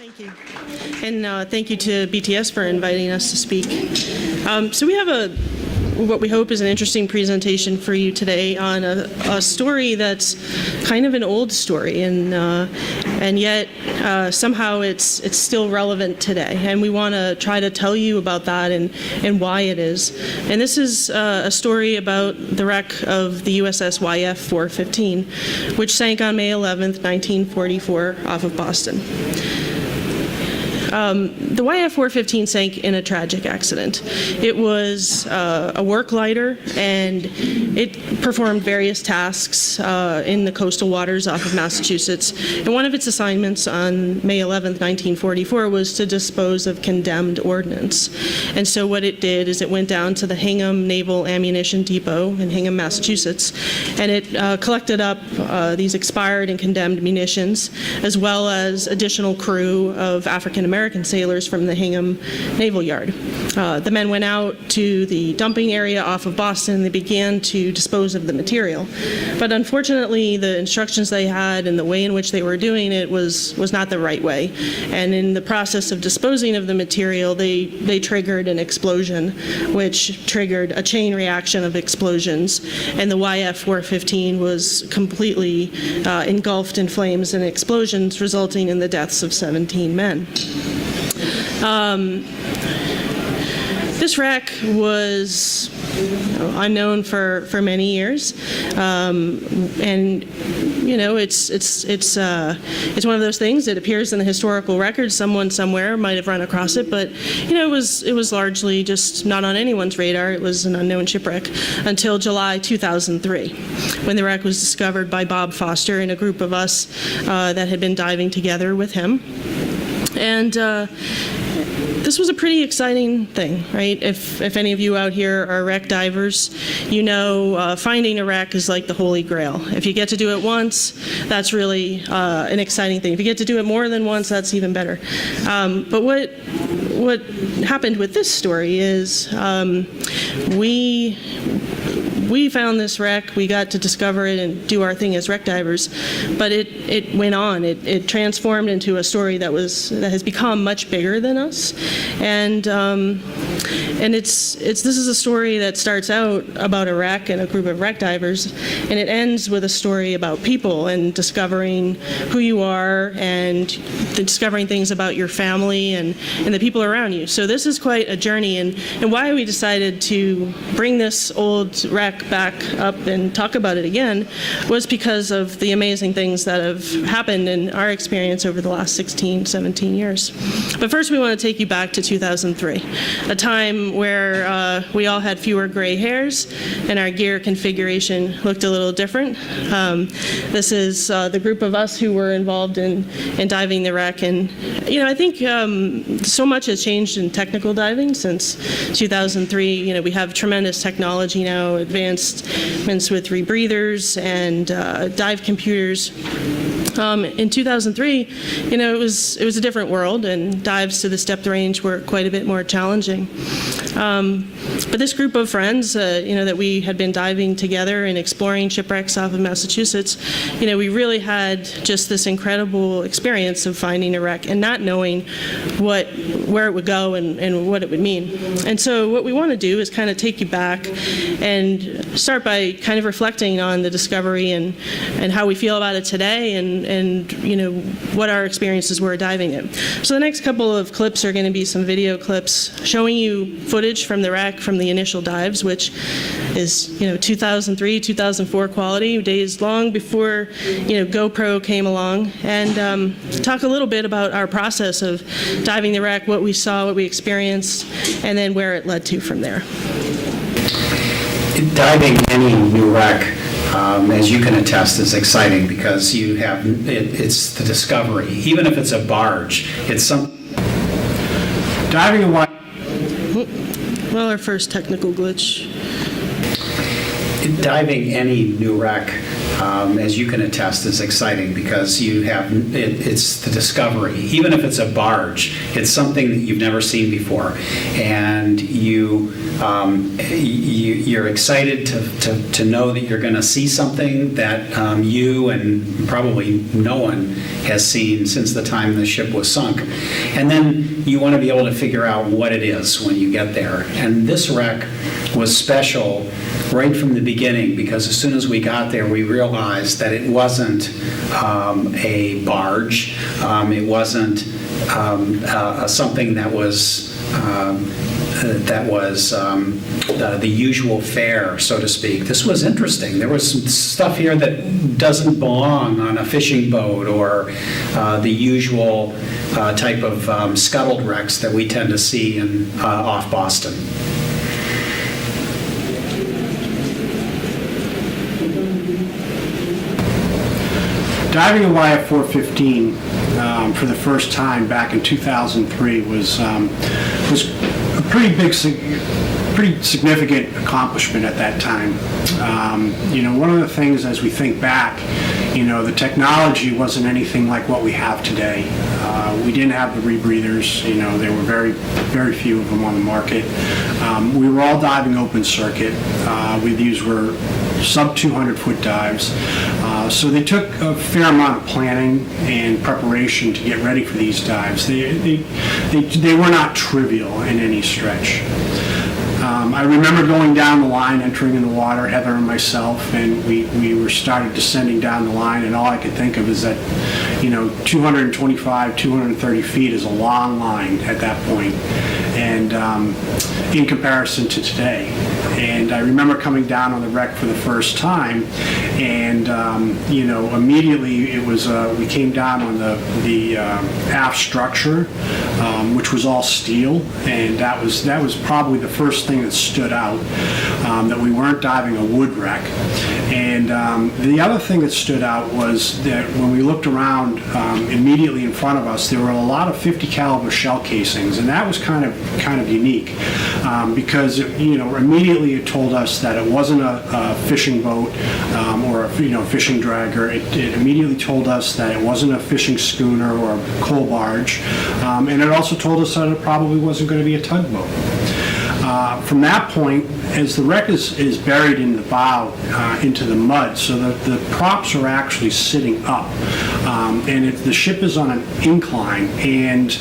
Thank you. And thank you to BTS for inviting us to speak. So we have what we hope is an interesting presentation for you today on a story that's kind of an old story, and yet somehow it's still relevant today. And we want to try to tell you about that and why it is. And this is a story about the wreck of the USS YF-415, which sank on May 11th, 1944, off of Boston. The YF-415 sank in a tragic accident. It was a work lighter, and it performed various tasks in the coastal waters off of Massachusetts. And one of its assignments on May 11th, 1944 was to dispose of condemned ordnance. And so what it did is it went down to the Hingham Naval Ammunition Depot in Hingham, Massachusetts, and it collected up these expired and condemned munitions, as well as additional crew of African-American sailors from the Hingham Naval Yard. The men went out to the dumping area off of Boston, and they began to dispose of the material. But unfortunately, the instructions they had and the way in which they were doing it was not the right way. And in the process of disposing of the material, they triggered an explosion, which triggered a chain reaction of explosions. And the YF-415 was completely engulfed in flames and explosions, resulting in the deaths of 17 men. This wreck was unknown for many years, and it's one of those things that appears in the historical record. Someone somewhere might have run across it, but it was largely just not on anyone's radar. It was an unknown shipwreck until July 2003, when the wreck was discovered by Bob Foster and a group of us that had been diving together with him. And this was a pretty exciting thing, right? If any of you out here are wreck divers, you know finding a wreck is like the Holy Grail. If you get to do it once, that's really an exciting thing. If you get to do it more than once, that's even better. But what happened with this story is we found this wreck, we got to discover it and do our thing as wreck divers, but it went on. It transformed into a story that has become much bigger than us, and this is a story that starts out about a wreck and a group of wreck divers, and it ends with a story about people and discovering who you are and discovering things about your family and the people around you. So this is quite a journey, and why we decided to bring this old wreck back up and talk about it again was because of the amazing things that have happened in our experience over the last 16, 17 years. But first we want to take you back to 2003, a time where we all had fewer gray hairs and our gear configuration looked a little different. This is the group of us who were involved in diving the wreck, and I think so much has changed in technical diving since 2003. We have tremendous technology now, advancements with rebreathers and dive computers. In 2003, it was a different world, and dives to this depth range were quite a bit more challenging. But this group of friends, that we had been diving together and exploring shipwrecks off of Massachusetts, we really had just this incredible experience of finding a wreck and not knowing where it would go and what it would mean. And so what we want to do is kind of take you back and start by kind of reflecting on the discovery and how we feel about it today and what our experiences were diving it. So the next couple of clips are going to be some video clips showing you footage from the wreck from the initial dives, which is 2003, 2004 quality, days long before GoPro came along, and talk a little bit about our process of diving the wreck, what we saw, what we experienced, and then where it led to from there. Diving any new wreck, as you can attest, is exciting because it's the discovery. Even if it's a barge, it's some diving a wreck. Well, our first technical glitch. Diving any new wreck as you can attest, is exciting because it's the discovery. Even if it's a barge, it's something that you've never seen before, and you're excited to know that you're going to see something that you and probably no one has seen since the time the ship was sunk. And then you want to be able to figure out what it is when you get there. And this wreck was special right from the beginning because as soon as we got there, we realized that it wasn't a barge. It wasn't something that was the usual fare, so to speak. This was interesting. There was some stuff here that doesn't belong on a fishing boat or the usual type of scuttled wrecks that we tend to see off Boston. Diving a YF-415 for the first time back in 2003 was a pretty significant accomplishment at that time. One of the things as we think back, the technology wasn't anything like what we have today. We didn't have the rebreathers. There were very, very few of them on the market. We were all diving open circuit. These were sub 200-foot dives. So they took a fair amount of planning and preparation to get ready for these dives. They were not trivial in any stretch. I remember going down the line, entering in the water, Heather and myself, and we started descending down the line, and all I could think of is that, 225, 230 feet is a long line at that point, and in comparison to today. And I remember coming down on the wreck for the first time, and immediately it was we came down on the aft structure, which was all steel, and that was probably the first thing that stood out, that we weren't diving a wood wreck. And the other thing that stood out was that when we looked around immediately in front of us, there were a lot of 50 caliber shell casings, and that was kind of unique because immediately it told us that it wasn't a fishing boat or a fishing dragger. It immediately told us that it wasn't a fishing schooner or a coal barge, and it also told us that it probably wasn't going to be a tugboat. From that point, as the wreck is buried in the bow into the mud, so the props are actually sitting up, and the ship is on an incline, and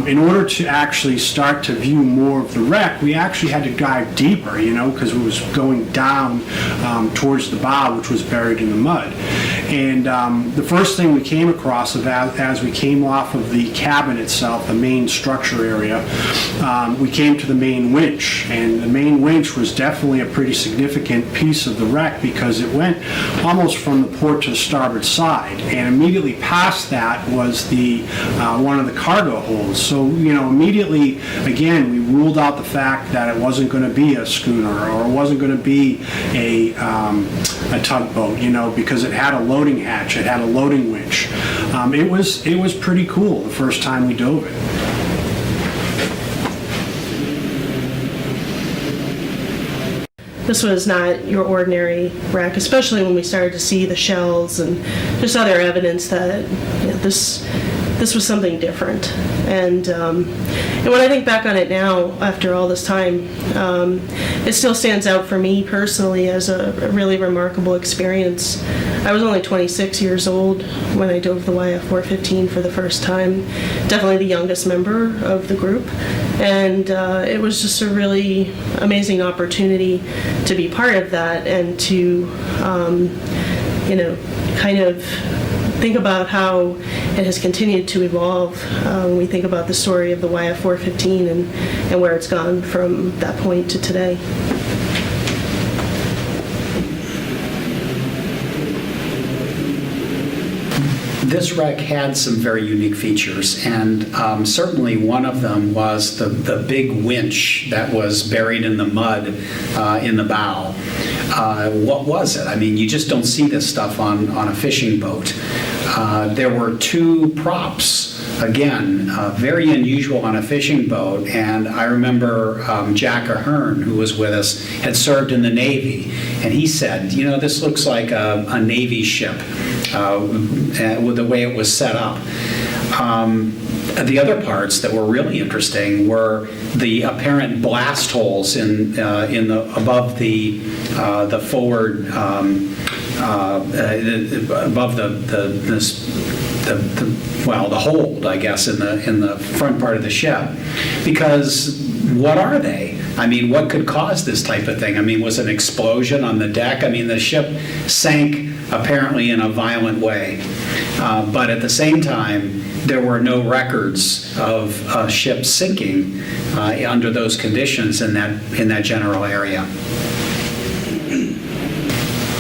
in order to actually start to view more of the wreck, we actually had to dive deeper, because it was going down towards the bow, which was buried in the mud. And the first thing we came across as we came off of the cabin itself, the main structure area, we came to the main winch. And the main winch was definitely a pretty significant piece of the wreck because it went almost from the port to the starboard side. And immediately past that was the one of the cargo holds. So, immediately, again, we ruled out the fact that it wasn't going to be a schooner or it wasn't going to be a tugboat, because it had a loading hatch, it had a loading winch. It was pretty cool the first time we dove it. This was not your ordinary wreck, especially when we started to see the shells and just other evidence that this was something different. And when I think back on it now, after all this time, it still stands out for me personally as a really remarkable experience. I was only 26 years old when I dove the YF-415 for the first time, definitely the youngest member of the group. And it was just a really amazing opportunity to be part of that and to, kind of think about how it has continued to evolve when we think about the story of the YF-415 and where it's gone from that point to today. This wreck had some very unique features, and certainly one of them was the big winch that was buried in the mud in the bow. What was it? I mean, you just don't see this stuff on a fishing boat. There were two props again, very unusual on a fishing boat. And I remember Jack Ahern, who was with us, had served in the Navy, and he said, you know, this looks like a Navy ship with the way it was set up. The other parts that were really interesting were the apparent blast holes in the above the forward above the hold, I guess, in the front part of the ship. Because what are they? I mean, what could cause this type of thing? I mean, was it an explosion on the deck? I mean, the ship sank apparently in a violent way, but at the same time, there were no records of a ship sinking under those conditions in that general area.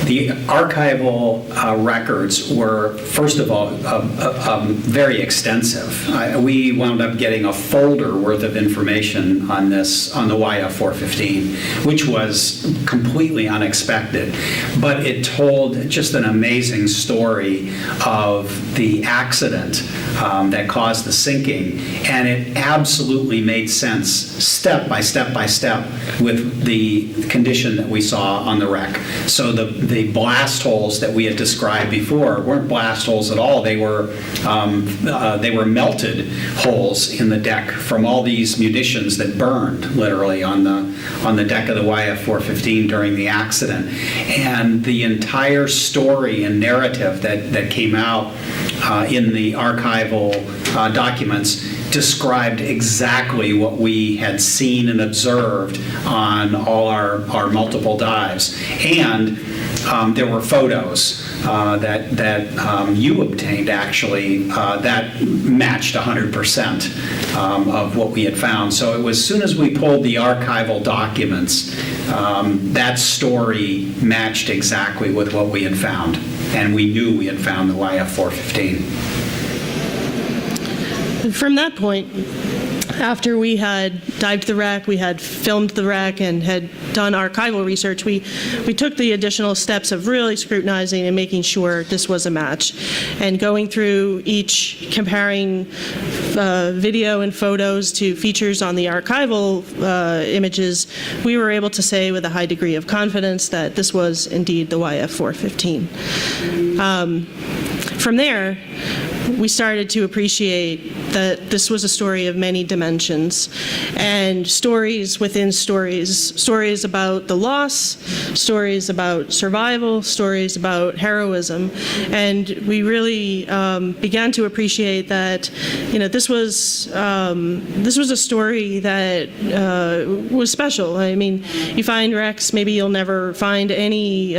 The archival records were, first of all, very extensive. We wound up getting a folder worth of information on this, on the YF-415, which was completely unexpected. But it told just an amazing story of the accident that caused the sinking, and it absolutely made sense, step by step by step, with the condition that we saw on the wreck. So the blast holes that we had described before weren't blast holes at all. They were melted holes in the deck from all these munitions that burned literally on the deck of the YF-415 during the accident. And the entire story and narrative that came out in the archival documents described exactly what we had seen and observed on all our multiple dives. And there were photos that you obtained, actually, that matched 100% of what we had found. So it was, as soon as we pulled the archival documents, that story matched exactly with what we had found. And we knew we had found the YF-415. From that point, after we had dived the wreck, we had filmed the wreck, and had done archival research, we took the additional steps of really scrutinizing and making sure this was a match, and going through each, comparing video and photos to features on the archival images. We were able to say with a high degree of confidence that this was indeed the YF-415. From there, we started to appreciate that this was a story of many dimensions, and stories within stories, stories about the loss, stories about survival, stories about heroism. And we really began to appreciate that, you know, this was a story that was special. I mean, you find wrecks, maybe you'll never find any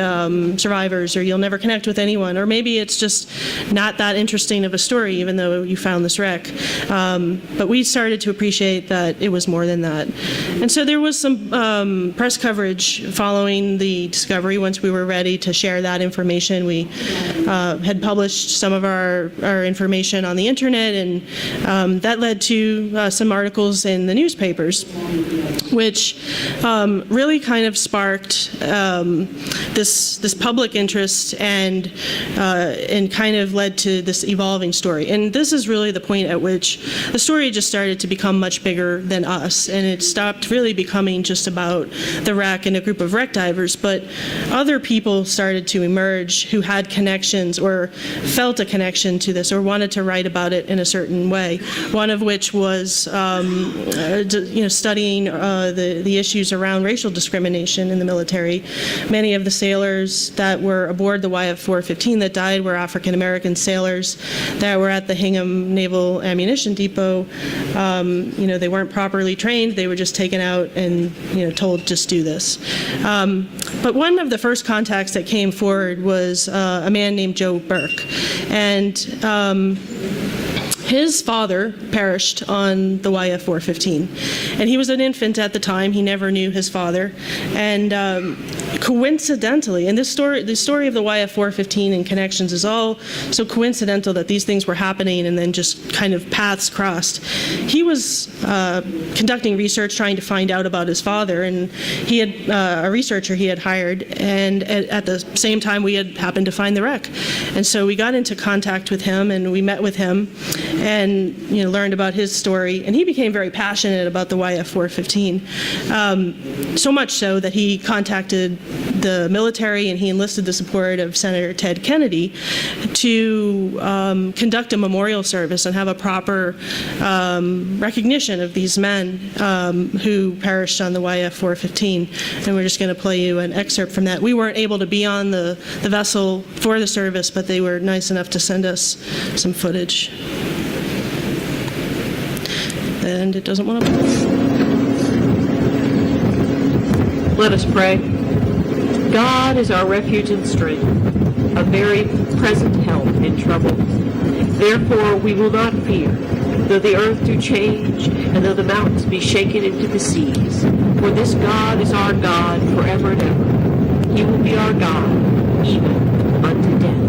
survivors, or you'll never connect with anyone, or maybe it's just not that interesting of a story, even though you found this wreck. But we started to appreciate that it was more than that. And so there was some press coverage following the discovery. Once we were ready to share that information, we had published some of our information on the internet, and that led to some articles in the newspapers, which really kind of sparked this public interest, and kind of led to this evolving story. And this is really the point at which the story just started to become much bigger than us, and it stopped really becoming just about the wreck and a group of wreck divers, but other people started to emerge who had connections or felt a connection to this, or wanted to write about it in a certain way. One of which was studying the issues around racial discrimination in the military. Many of the sailors that were aboard the YF-415 that died were African American sailors that were at the Hingham Naval Ammunition Depot. They weren't properly trained. They were just taken out and told, just do this. But one of the first contacts that came forward was a man named Joe Burke. And his father perished on the YF-415, and he was an infant at the time. He never knew his father, and coincidentally, and the story of the YF-415 and connections is all so coincidental that these things were happening and then just kind of paths crossed. He was conducting research trying to find out about his father, and he had a researcher he had hired, and at the same time we had happened to find the wreck. And so we got into contact with him, and we met with him, and learned about his story. And he became very passionate about the YF-415, so much so that he contacted the military and he enlisted the support of Senator Ted Kennedy to conduct a memorial service and have a proper recognition of these men who perished on the YF-415. And we're just going to play you an excerpt from that. We weren't able to be on the vessel for the service, but they were nice enough to send us some footage. And it doesn't want to play. Let us pray. God is our refuge and strength, a very present help in trouble. Therefore we will not fear, though the earth do change, and though the mountains be shaken into the seas. For this God is our God forever and ever. He will be our God, even unto death.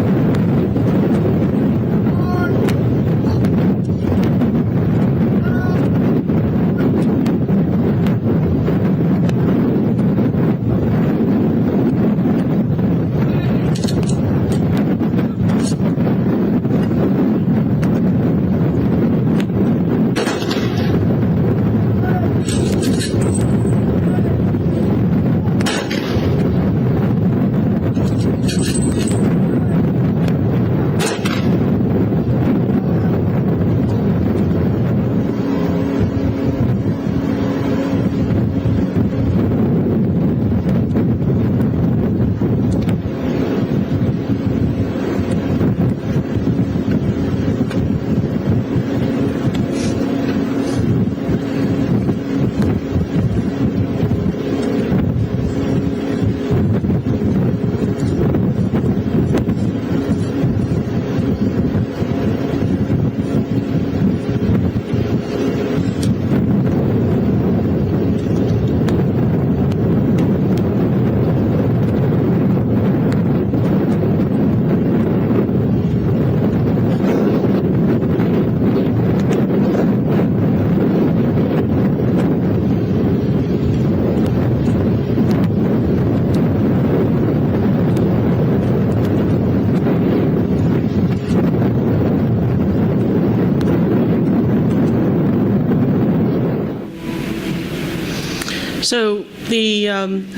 So the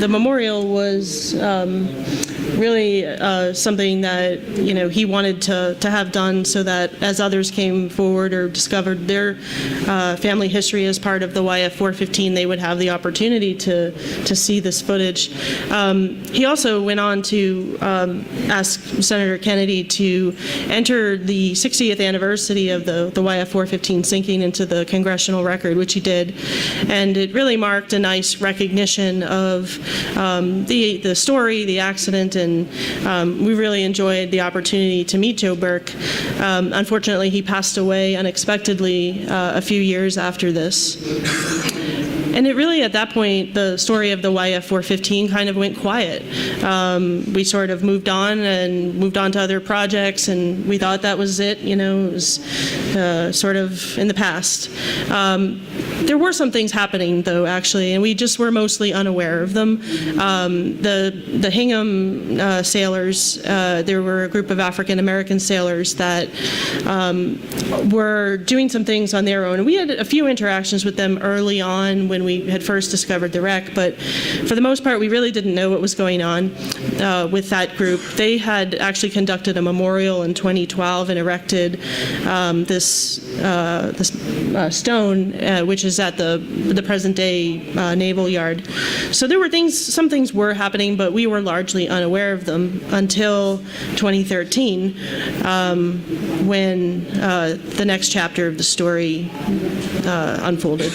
memorial was really something that he wanted to have done, so that as others came forward or discovered their family history as part of the YF-415, they would have the opportunity to see this footage. He also went on to ask Senator Kennedy to enter the 60th anniversary of the YF-415 sinking into the congressional record, which he did, and it really marked a nice recognition of the story, the accident, and we really enjoyed the opportunity to meet Joe Burke. Unfortunately, he passed away unexpectedly a few years after this. And it really, at that point, the story of the YF-415 kind of went quiet. We sort of moved on to other projects, and we thought that was it. It was sort of in the past. There were some things happening, though, actually, and we just were mostly unaware of them. The Hingham sailors, there were a group of African-American sailors that were doing some things on their own. And we had a few interactions with them early on when we had first discovered the wreck, but for the most part, we really didn't know what was going on with that group. They had actually conducted a memorial in 2012 and erected this stone, which is at the present-day naval yard. So there were some things were happening, but we were largely unaware of them until 2013, when the next chapter of the story unfolded.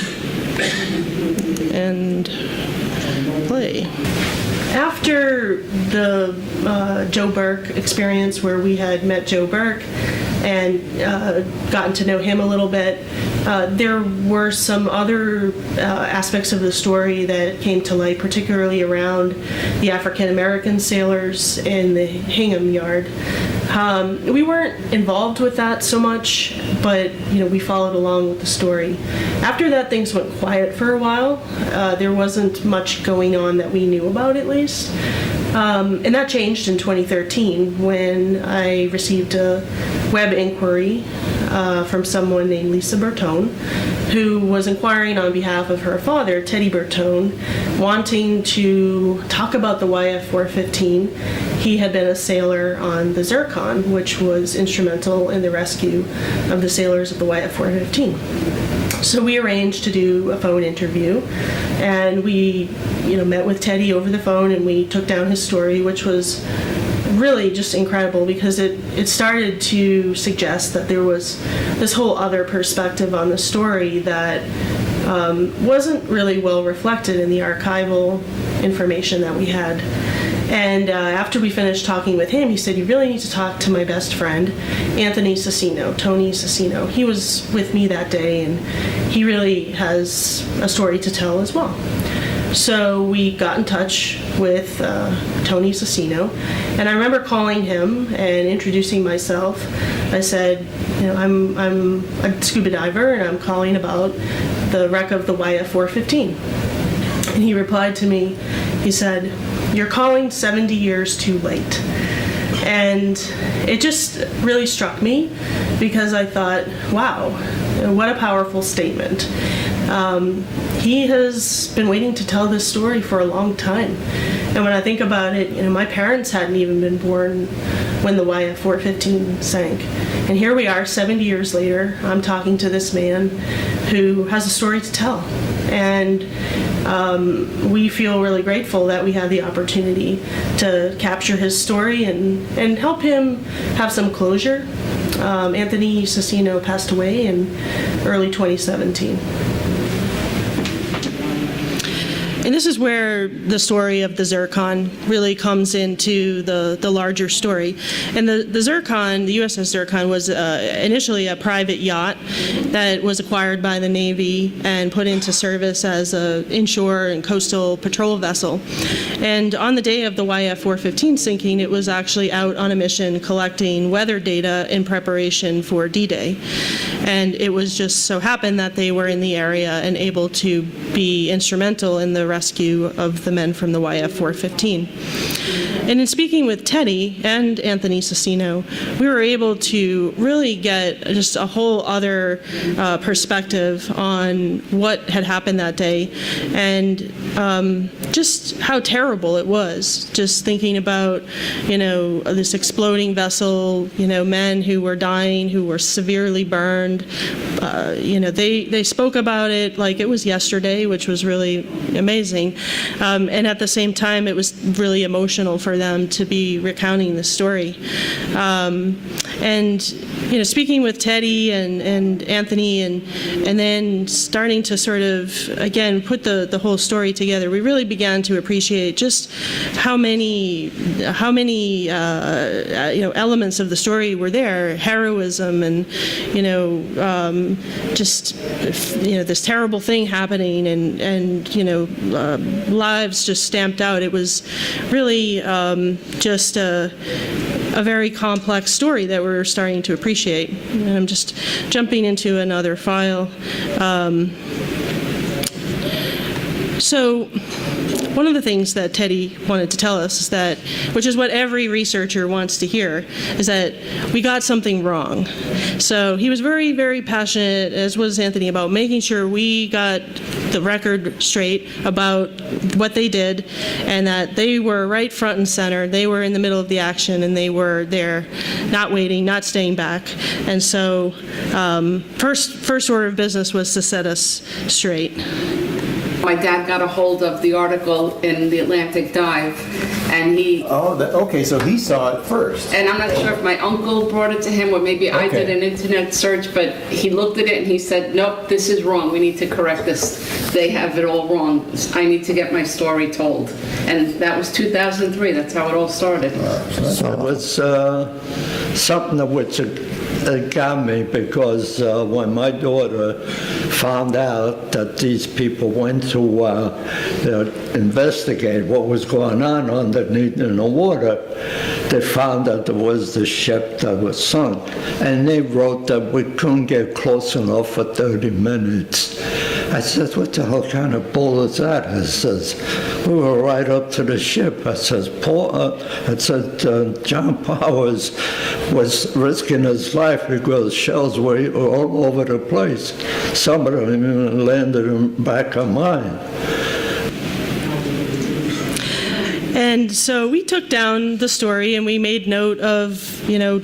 And play. After the Joe Burke experience, where we had met Joe Burke and gotten to know him a little bit, there were some other aspects of the story that came to light, particularly around the African-American sailors in the Hingham yard. We weren't involved with that so much, but we followed along with the story. After that, things went quiet for a while. There wasn't much going on that we knew about, at least. And that changed in 2013 when I received a web inquiry from someone named Lisa Bertone, who was inquiring on behalf of her father, Teddy Bertone, wanting to talk about the YF-415. He had been a sailor on the Zircon, which was instrumental in the rescue of the sailors of the YF-415. So we arranged to do a phone interview, and we, met with Teddy over the phone, and we took down his story, which was really just incredible because it started to suggest that there was this whole other perspective on the story that wasn't really well reflected in the archival information that we had. And after we finished talking with him, he said, "You really need to talk to my best friend, Anthony Cicino, Tony Cicino. He was with me that day, and he really has a story to tell as well." So we got in touch with Tony Cicino, and I remember calling him and introducing myself. I said, I'm a scuba diver, and I'm calling about the wreck of the YF-415. And he replied to me, he said, "You're calling 70 years too late." And it just really struck me because I thought, wow, what a powerful statement. He has been waiting to tell this story for a long time. And when I think about it, my parents hadn't even been born when the YF-415 sank. And here we are 70 years later, I'm talking to this man who has a story to tell. And we feel really grateful that we had the opportunity to capture his story and help him have some closure. Anthony Cicino passed away in early 2017. And this is where the story of the Zircon really comes into the larger story. And the Zircon, the USS Zircon, was initially a private yacht that was acquired by the Navy and put into service as an inshore and coastal patrol vessel. And on the day of the YF-415 sinking, it was actually out on a mission collecting weather data in preparation for D-Day. And it was just so happened that they were in the area and able to be instrumental in the rescue of the men from the YF-415. And in speaking with Teddy and Anthony Cicino, we were able to really get just a whole other perspective on what had happened that day and just how terrible it was. Just thinking about, this exploding vessel, men who were dying, who were severely burned. They spoke about it like it was yesterday, which was really amazing. And at the same time, it was really emotional for them to be recounting the story. And speaking with Teddy and Anthony and then starting to sort of, again, put the whole story together, we really began to appreciate just how many elements of the story were there. Heroism and, this terrible thing happening and lives just stamped out. It was really just a very complex story that we're starting to appreciate. And I'm just jumping into another file. So one of the things that Teddy wanted to tell us is that, which is what every researcher wants to hear, is that we got something wrong. So he was very, very passionate, as was Anthony, about making sure we got the record straight about what they did and that they were right front and center. They were in the middle of the action and they were there, not waiting, not staying back. And so first order of business was to set us straight. My dad got a hold of the article in the Atlantic Dive, and he... Okay, so he saw it first. And I'm not sure if my uncle brought it to him or maybe I did an internet search, but he looked at it and he said, "Nope, this is wrong. We need to correct this. They have it all wrong. I need to get my story told." And that was 2003. That's how it all started. So it was something that which got me because when my daughter found out that these people went to investigate what was going on underneath in the water, they found that there was the ship that was sunk. And they wrote that we couldn't get close enough for 30 minutes. I said, what the hell kind of bull is that? He says, we were right up to the ship. I said, John Powers was risking his life because shells were all over the place. Some of them even landed in the back of mine. And so we took down the story and we made note of,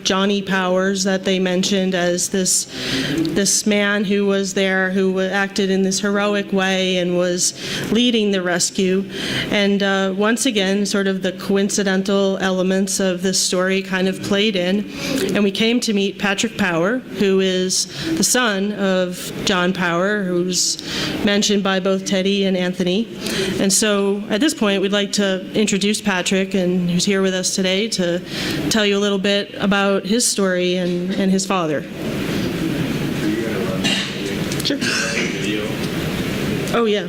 Johnny Powers that they mentioned as this man who was there, who acted in this heroic way and was leading the rescue. And once again, sort of the coincidental elements of this story kind of played in. And we came to meet Patrick Power, who is the son of John Power, who's mentioned by both Teddy and Anthony. And so at this point, we'd like to introduce Patrick, and who's here with us today, to tell you a little bit about his story and his father. Sure. Oh, yeah.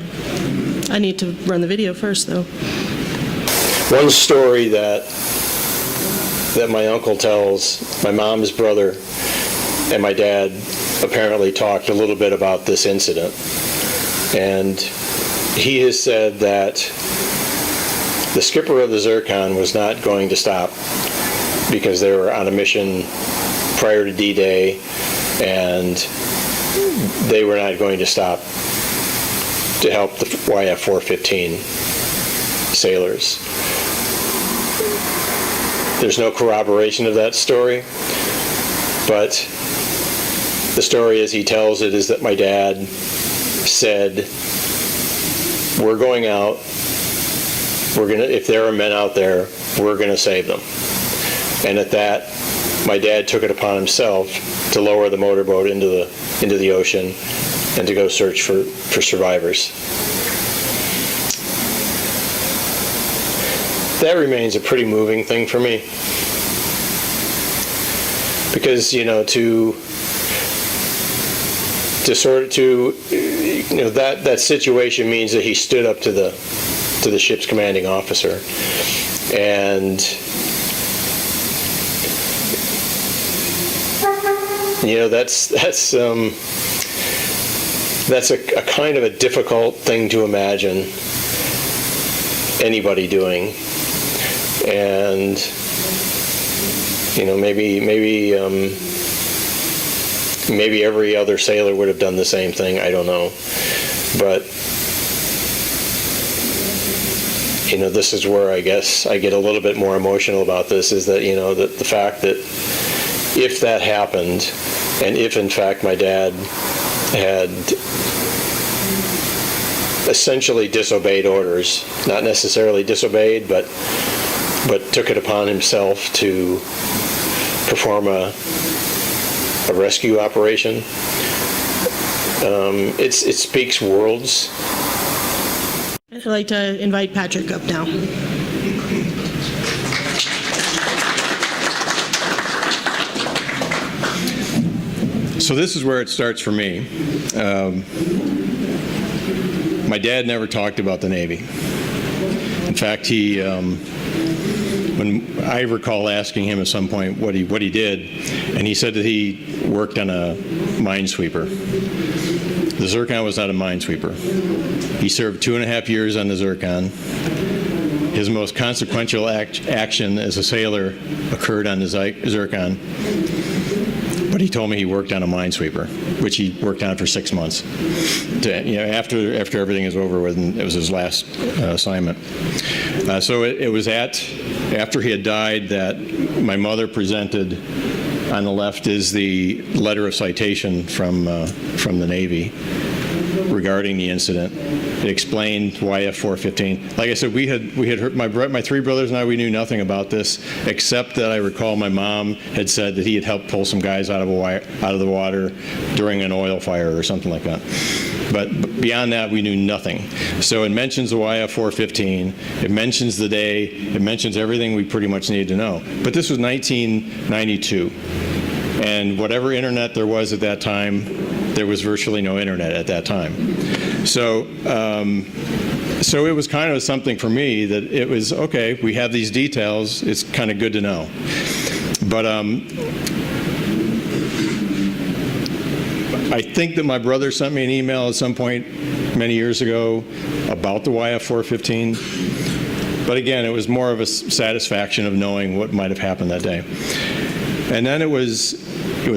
I need to run the video first, though. One story that my uncle tells, my mom's brother and my dad apparently talked a little bit about this incident. And he has said that the skipper of the Zircon was not going to stop because they were on a mission prior to D-Day, and they were not going to stop to help the YF-415 sailors. There's no corroboration of that story, but the story as he tells it is that my dad said, we're going out, if there are men out there, we're going to save them. And at that, my dad took it upon himself to lower the motorboat into the ocean and to go search for survivors. That remains a pretty moving thing for me, because that situation means that he stood up to the ship's commanding officer, and that's a kind of a difficult thing to imagine anybody doing. And maybe every other sailor would have done the same thing. I don't know, but this is where I guess I get a little bit more emotional about this, is that that the fact that if that happened, and if in fact my dad had essentially disobeyed orders, not necessarily disobeyed, but took it upon himself to perform a rescue operation, it speaks worlds. I'd like to invite Patrick up now. So this is where it starts for me. My dad never talked about the Navy. In fact, when I recall asking him at some point what he did, and he said that he worked on a minesweeper. The Zircon was not a minesweeper. He served 2.5 years on the Zircon. His most consequential action as a sailor occurred on the Zircon. But he told me he worked on a minesweeper, which he worked on for 6 months. After everything is over with, and it was his last assignment. So it was after he had died that my mother presented. On the left is the letter of citation from the Navy regarding the incident. It explained YF-415. Like I said, we had heard, my three brothers and I, we knew nothing about this, except that I recall my mom had said that he had helped pull some guys out of the water during an oil fire or something like that. But beyond that, we knew nothing. So it mentions the YF-415, it mentions the day, it mentions everything we pretty much needed to know. But this was 1992, and whatever internet there was at that time, there was virtually no internet at that time. So it was kind of something for me that it was, okay, we have these details, it's kind of good to know. I think that my brother sent me an email at some point many years ago about the YF-415. But again, it was more of a satisfaction of knowing what might have happened that day. And then it was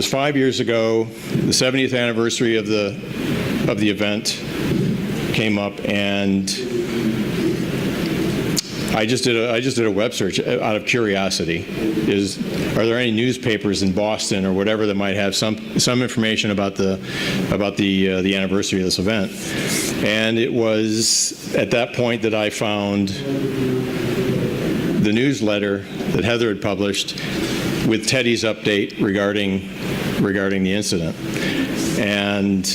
5 years ago, the 70th anniversary of the event came up, and I just did a web search out of curiosity. Are there any newspapers in Boston or whatever that might have some information about the anniversary of this event? And it was at that point that I found the newsletter that Heather had published with Teddy's update regarding the incident. And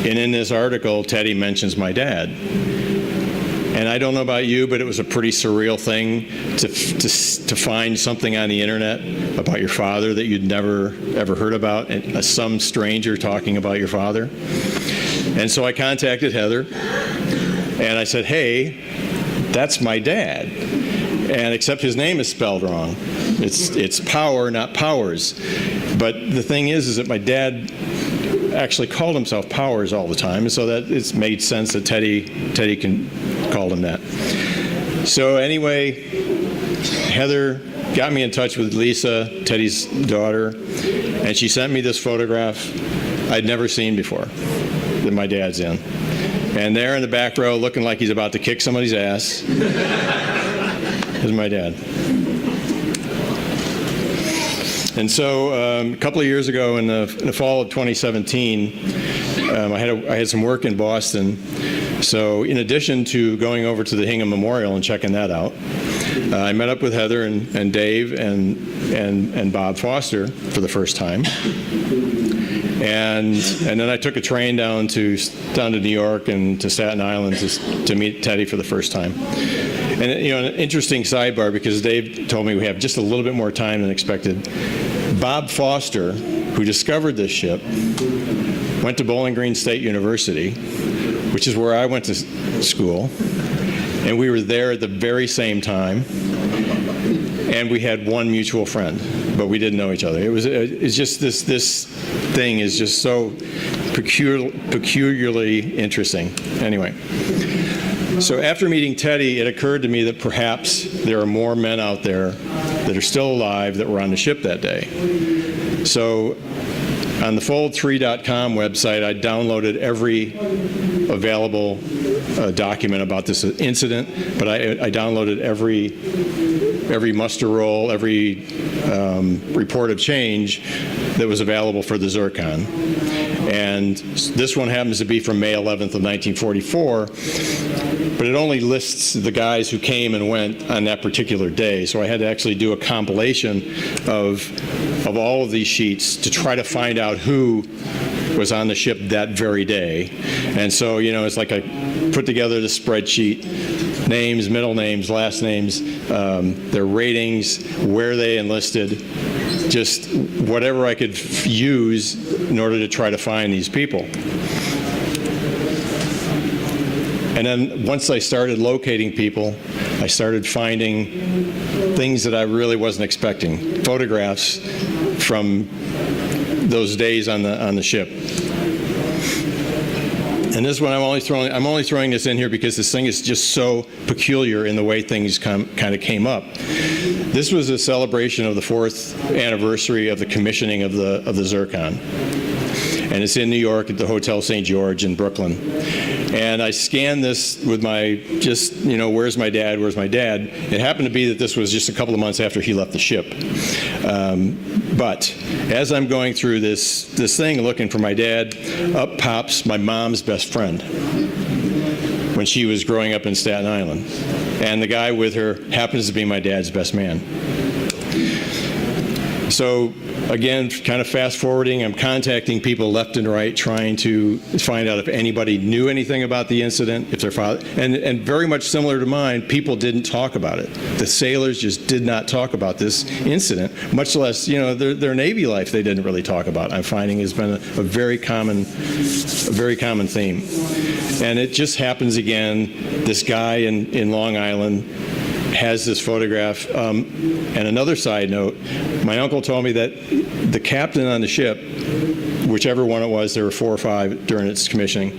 in this article, Teddy mentions my dad. And I don't know about you, but it was a pretty surreal thing to find something on the internet about your father that you'd never ever heard about, and some stranger talking about your father. And so I contacted Heather, and I said, hey, that's my dad. And except his name is spelled wrong. It's Power, not Powers. But the thing is that my dad actually called himself Powers all the time, and so that it's made sense that Teddy called him that. So anyway, Heather got me in touch with Lisa, Teddy's daughter, and she sent me this photograph I'd never seen before that my dad's in. And there in the back row, looking like he's about to kick somebody's ass, is my dad. And so a couple of years ago, in the fall of 2017, I had some work in Boston. So in addition to going over to the Hingham Memorial and checking that out, I met up with Heather and Dave and Bob Foster for the first time. And then I took a train down to New York and to Staten Island to meet Teddy for the first time. And an interesting sidebar, because Dave told me we have just a little bit more time than expected. Bob Foster, who discovered this ship, went to Bowling Green State University, which is where I went to school, and we were there at the very same time. And we had one mutual friend, but we didn't know each other. It's just this thing is just so peculiarly interesting. Anyway, so after meeting Teddy, it occurred to me that perhaps there are more men out there that are still alive that were on the ship that day. So on the fold3.com website, I downloaded every available document about this incident, but I downloaded every muster roll, every report of change that was available for the Zircon. And this one happens to be from May 11th of 1944, but it only lists the guys who came and went on that particular day. So I had to actually do a compilation of all of these sheets to try to find out who was on the ship that very day. And so, it's like I put together the spreadsheet, names, middle names, last names, their ratings, where they enlisted, just whatever I could use in order to try to find these people. And then once I started locating people, I started finding things that I really wasn't expecting, photographs from those days on the ship. And this one I'm only throwing this in here because this thing is just so peculiar in the way things kind of came up. This was a celebration of the 4th anniversary of the commissioning of the Zircon. And it's in New York at the Hotel St. George in Brooklyn. And I scanned this with my where's my dad, where's my dad? It happened to be that this was just a couple of months after he left the ship. But as I'm going through this thing looking for my dad, up pops my mom's best friend when she was growing up in Staten Island. And the guy with her happens to be my dad's best man. So again, kind of fast forwarding, I'm contacting people left and right, trying to find out if anybody knew anything about the incident, if their father, and very much similar to mine, people didn't talk about it. The sailors just did not talk about this incident, much less, their Navy life they didn't really talk about. I'm finding has been a very common theme. And it just happens again, this guy in Long Island has this photograph. And another side note, my uncle told me that the captain on the ship whichever one it was, there were 4 or 5 during its commissioning,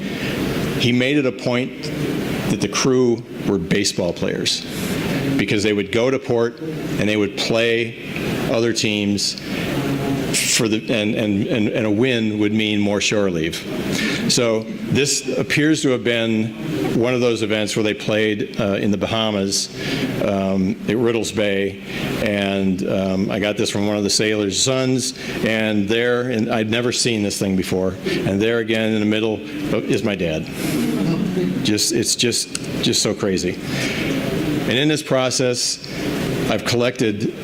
he made it a point that the crew were baseball players, because they would go to port and they would play other teams for the, and a win would mean more shore leave. So this appears to have been one of those events where they played in the Bahamas at Riddles Bay, and I got this from one of the sailors' sons, and there, and I'd never seen this thing before, and there again in the middle is my dad. It's just so crazy. And in this process, I've collected,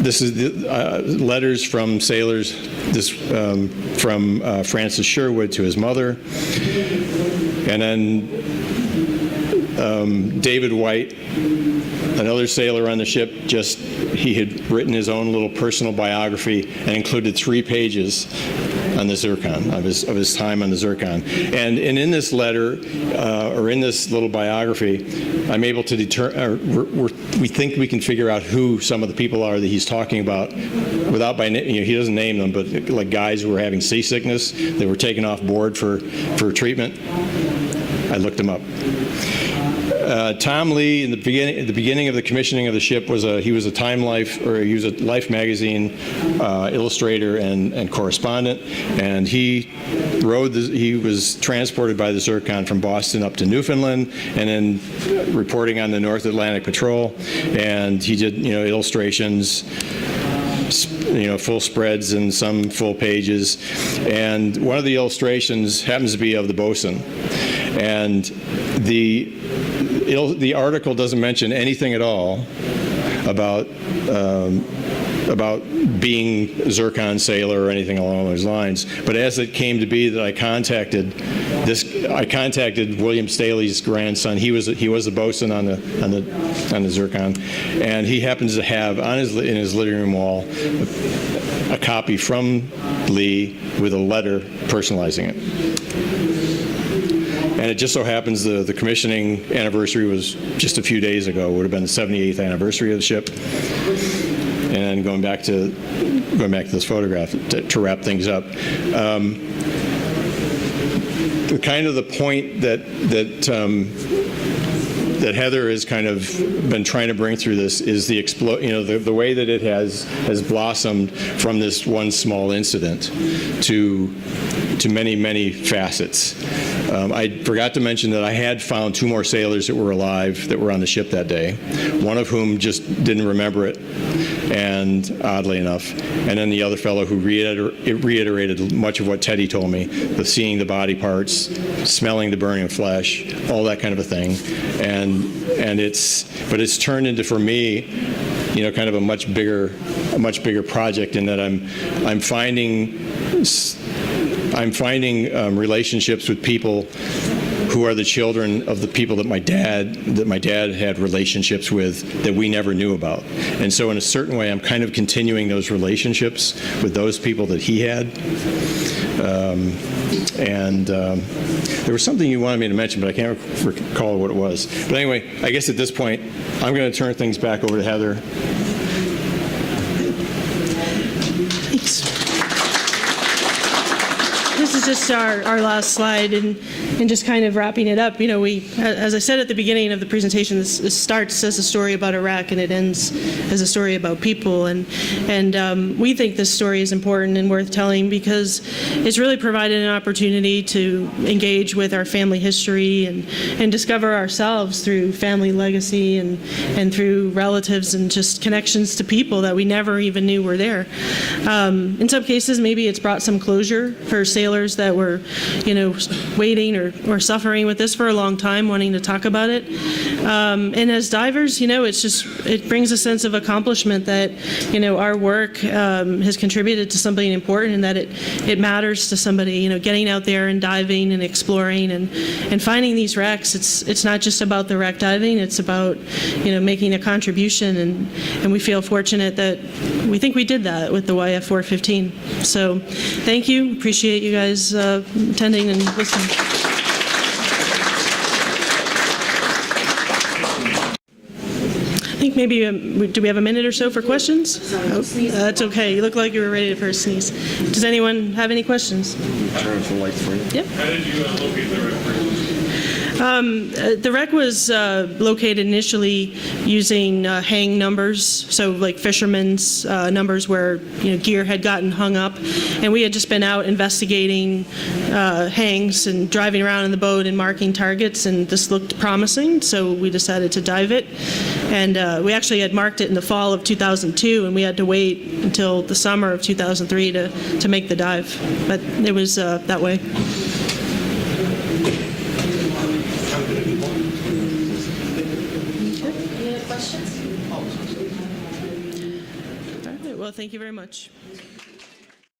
this is the, letters from sailors, this from Francis Sherwood to his mother, and then David White, another sailor on the ship, he had written his own little personal biography and included 3 pages on the Zircon, of his time on the Zircon. And in this letter, or in this little biography, I'm able to we think we can figure out who some of the people are that he's talking about, without by name. He doesn't name them, but like guys who were having seasickness, they were taken off board for treatment. I looked them up. Tom Lee, at the beginning of the commissioning of the ship, he was a Time Life, or he was a Life magazine illustrator and correspondent, and he was transported by the Zircon from Boston up to Newfoundland, and then reporting on the North Atlantic Patrol, and he did illustrations, full spreads and some full pages, and one of the illustrations happens to be of the bosun, and the article doesn't mention anything at all about being a Zircon sailor or anything along those lines. But as it came to be that I contacted William Staley's grandson. He was a bosun on the Zircon, and he happens to have in his living room wall a copy from Lee with a letter personalizing it. And it just so happens the commissioning anniversary was just a few days ago. It would have been the 78th anniversary of the ship. And going back to this photograph to wrap things up, kind of the point that Heather has kind of been trying to bring through this is the way that it has blossomed from this one small incident to many, many facets. I forgot to mention that I had found 2 more sailors that were alive that were on the ship that day, one of whom just didn't remember it, and oddly enough, and then the other fellow who reiterated much of what Teddy told me, seeing the body parts, smelling the burning flesh, all that kind of a thing, but it's turned into, for me, kind of a much bigger project, in that I'm finding relationships with people who are the children of the people that my dad had relationships with that we never knew about. And so in a certain way, I'm kind of continuing those relationships with those people that he had. There was something you wanted me to mention, but I can't recall what it was. But anyway, I guess at this point, I'm going to turn things back over to Heather. Thanks. This is just our last slide, and just kind of wrapping it up. As I said at the beginning of the presentation, this starts as a story about Iraq and it ends as a story about people, and we think this story is important and worth telling because it's really provided an opportunity to engage with our family history and discover ourselves through family legacy and through relatives and just connections to people that we never even knew were there. In some cases, maybe it's brought some closure for sailors that were, waiting or suffering with this for a long time, wanting to talk about it. And as divers, it brings a sense of accomplishment that, our work has contributed to something important, and that it matters to somebody, getting out there and diving and exploring and finding these wrecks. It's not just about the wreck diving, it's about, making a contribution, and we feel fortunate that we think we did that with the YF-415. So thank you. Appreciate you guys attending and listening. think maybe, do we have a minute or so for questions? Oh, that's okay. You look like you were ready for a sneeze. Does anyone have any questions? Turn off the lights for you. Yep. How did you locate the wreck? The wreck was located initially using hang numbers, so like fishermen's numbers where gear had gotten hung up, and we had just been out investigating hangs and driving around in the boat and marking targets, and this looked promising, so we decided to dive it. And we actually had marked it in the fall of 2002, and we had to wait until the summer of 2003 to make the dive, but it was that way. Well, thank you very much.